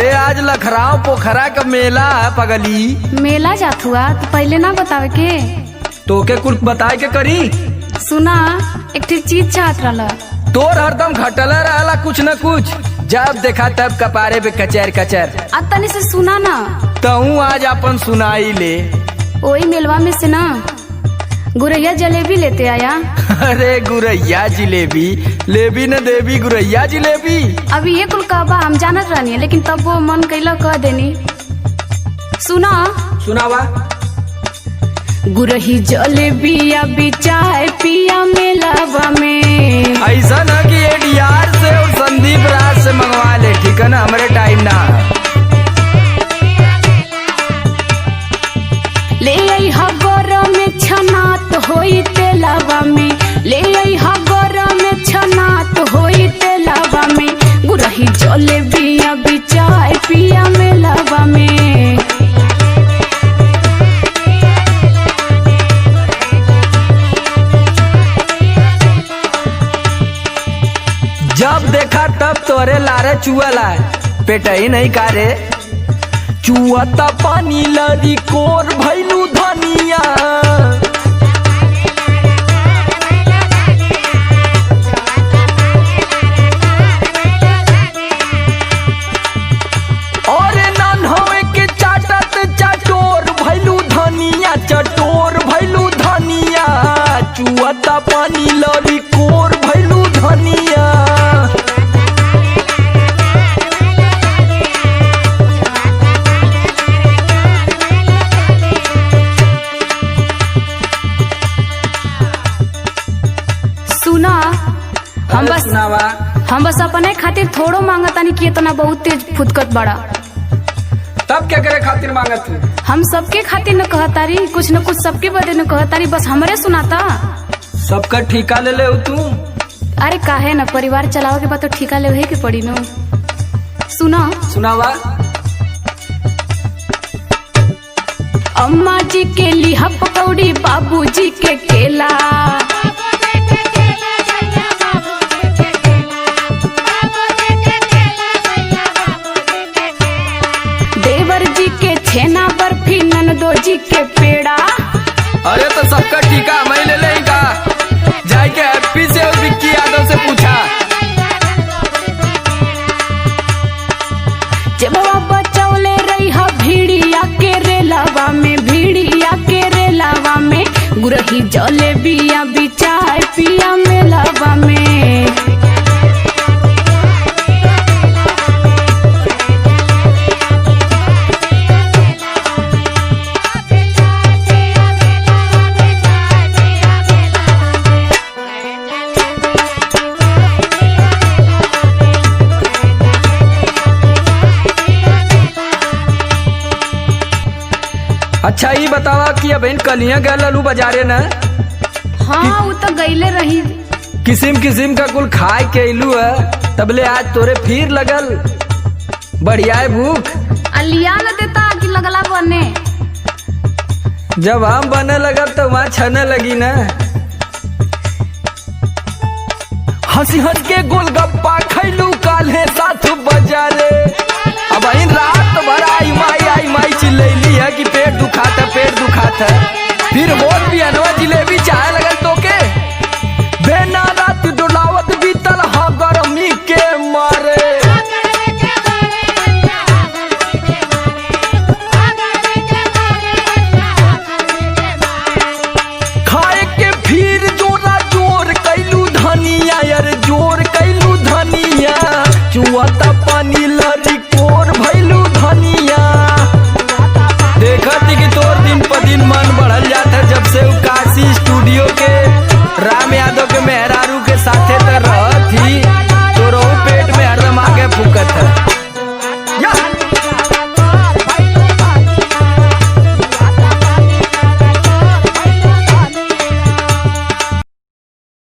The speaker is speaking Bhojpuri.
अरे आज लखराव पोखरा का मेला है पगली। मेला जात हुआ तो पहले ना बतावे के। तोके कुछ बताए के करी। सुना एक चीज चाहत रहा। तोर हरदम घटला रहला कुछ न कुछ, जब देखा तब कपारे पे कचर कचर। अब तनी से सुना ना। तहू आज अपन सुनाई ले। वही मेलवा में से ना गुरैया जलेबी लेते आया। अरे गुरैया जिलेबी लेबी न देवी, गुरैया जिलेबी। अभी ये कुल कहबा हम जानत रहनी है, लेकिन तब वो मन कैला कह देनी। सुना सुनावा। गुरही जलेबी अभी चाय पिया मेलावा में। ऐसा न कि एडीआर से और संदीप राज से मंगवा ले, ठीक है ना, हमारे टाइम ना। ले आई हगर में छनात होई तेलावा में, ले आई हगर में छनात होई तेलावा में। गुरही जलेबी अभी चाय पिया मेलावा में। जब देखा तब तोरे लारे चुअला, पेट ही नहीं कारे। चुअता पानी लरी कोर भैलू धनिया। और नन होवे के चाटत चटोर भैलू धनिया, चटोर भैलू धनिया। चुअता पानी लरी कोर भैलू धनिया। हम बस अपने खातिर थोड़ो मांगतानी कि इतना बहुत तेज फुदकत बड़ा। तब क्या करे खातिर मांगत तू? हम सबके खातिर न कहतारी, कुछ न कुछ सबके बदे न कहतारी, बस हमरे सुनाता। सबका ठिका ले ले तू। अरे काहे न, परिवार चलाओ के बाद तो ठिका ले के पड़ी न। सुना सुनावा। अम्मा जी के लिहा पकौड़ी, बाबू जी के केला। छेना बर्फी ननदो जी के पेड़ा। अरे तो सबका टीका मैं ले लेगा। जाए के हैप्पी से और विक्की यादव से पूछा। जब बचौले रही हा भीड़िया के रेलावा में, भीड़िया के रेलावा में। गुरही जलेबिया भी चाय पिया मेलावा में। अच्छा ये बतावा कि अब इन कलियां गए ललू बाजारे न। हाँ वो तो गईले रही। किसिम किसिम का कुल खाए के इलू है, तबले आज तोरे फिर लगल बढ़िया है भूख। अलिया न देता कि लगला बने। जब हम बने लगल तो वहाँ छने लगी न। हंसी हंस के गोलगप्पा खैलू काल्हे साथ बाजारे। अब इन रात भर आई माई चिल्लैली है कि पेट दुखाता पेट दुखाता। फिर होल भी अनवा जिलेबी चाहे लगल तो के बेना रात डोलावत बीतल हा गरमी के मारे। खाए के फिर जोरा जोर कैलू धनिया, यार जोर कैलू धनिया। चुआता पानी लरी कोर भैलू धनिया। देखा थी कि तोर दिन पर दिन मन बढ़ल जाता जब से काशी स्टूडियो के राम यादव के मेहरा